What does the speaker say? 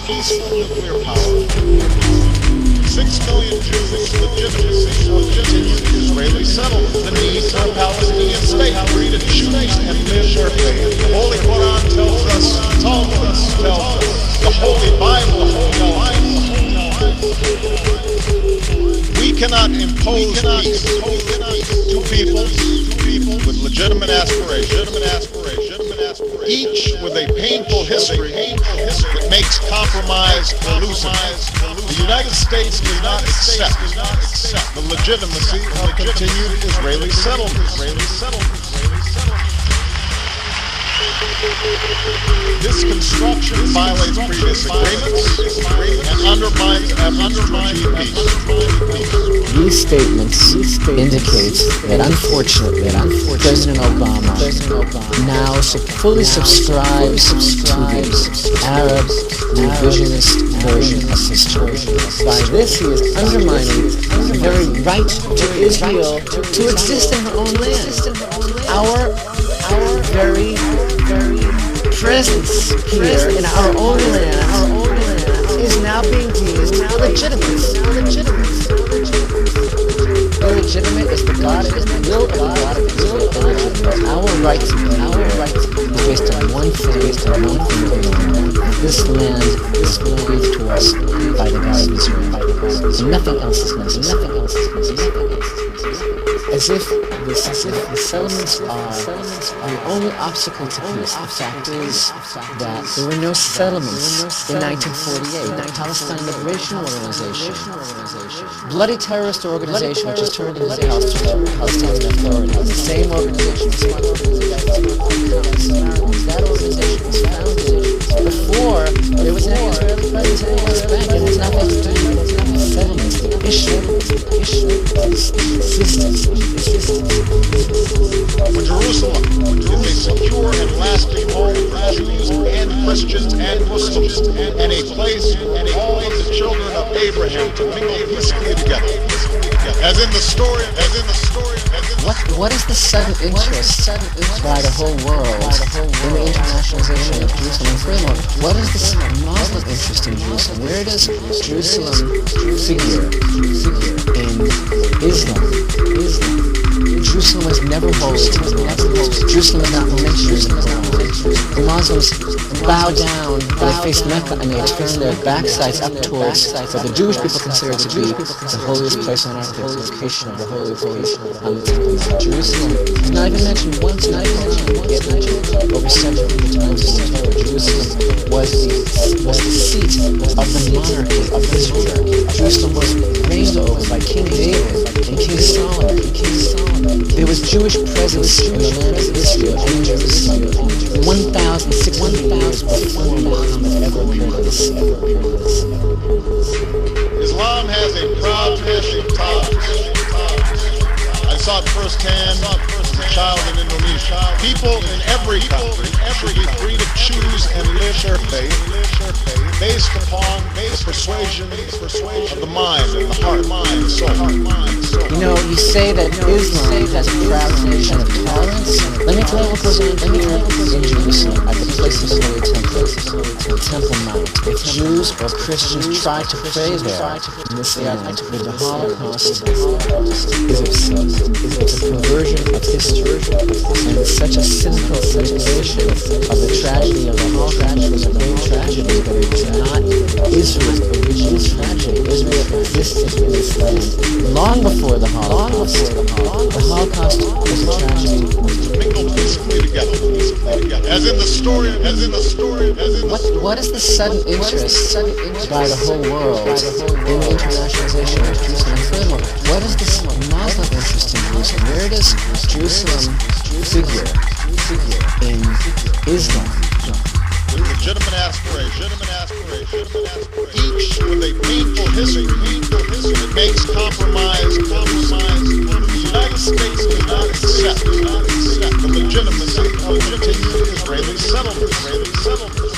peaceful nuclear power, 6 million Jews' legitimacy of continued Israeli settlement, the need for a Palestinian state, free to choose and live their faith. The Holy Quran tells us, the Holy Bible tells us, we cannot impose peace to people with legitimate aspirations, each with a painful history that makes compromise elusive. The United States does not accept the legitimacy of continued Israeli settlement. This construction violates previous agreements and undermines efforts to achieve peace. These statements indicate that unfortunately President Obama now fully subscribes to the Arab revisionist version of history. By this, he is undermining the very right to Israel to exist in her own land. Our very presence here in our own land is now being deemed illegitimate. Illegitimate is the God, is the will of the God of Israel. Our right is based on one thing alone. This land is bequeathed to us by the God of Israel. So nothing else is necessary. As if the settlements are the only obstacle to peace. The fact is that there were no settlements in 1948. The Palestine Liberation Organization, bloody terrorist organization which has turned into the Palestinian Authority, the same organization that organization was founded before there was any Israeli presence in the West Bank. It has nothing to do with settlements. The issue is existence. For Jerusalem is a secure and lasting home for Jews and Christians and Muslims, and a place for all of the children of Abraham to mingle peacefully together. As in the story. What is the sudden interest by the whole world in the internationalization of Jerusalem? And furthermore, what is the Muslim interest in Jerusalem? Where does Jerusalem figure in Islam? Jerusalem was never holy. Jerusalem is not mentioned. The Muslims bow down, they face Mecca, and they turn their backsides up towards what the Jewish people consider to be the holiest place on earth, the location of the Holy of Holies on the Temple Mount. Jerusalem is not even mentioned once, not even mentioned, yet mentioned over 700 times in the Torah. Jerusalem was the seat of the monarchy of Israel. Jerusalem was reigned over by King David and King Solomon. There was Jewish presence in the land of Israel and Jerusalem 1,600 years before Muhammad ever appeared on the scene. Islam has a proud tradition of tolerance. I saw it firsthand as a child in Indonesia. People in every country should be free to choose and live their faith based upon the persuasion of the mind and the heart and the soul. You know, you say that Islam has a proud tradition of tolerance. Let me tell you what goes on here in Jerusalem at the place of the Holy Temple, the Temple Mount. If Jews or Christians try to pray there in this land, the Holocaust is obscene. It's a perversion of history, and it's such a cynical manipulation of the tragedy of the Holocaust. It was a great tragedy, but it was not Israel's original tragedy. Israel existed in this land long before the Holocaust. The Holocaust was a tragedy. Mingle peacefully together. As in the story. What is the sudden interest by the whole world in the internationalization of Jerusalem? And furthermore, what is this Muslim interest in Jerusalem? Where does Jerusalem figure in Islam? With legitimate aspiration, each with a painful history that makes compromise elusive. The United States does not accept the legitimacy of continued Israeli settlement.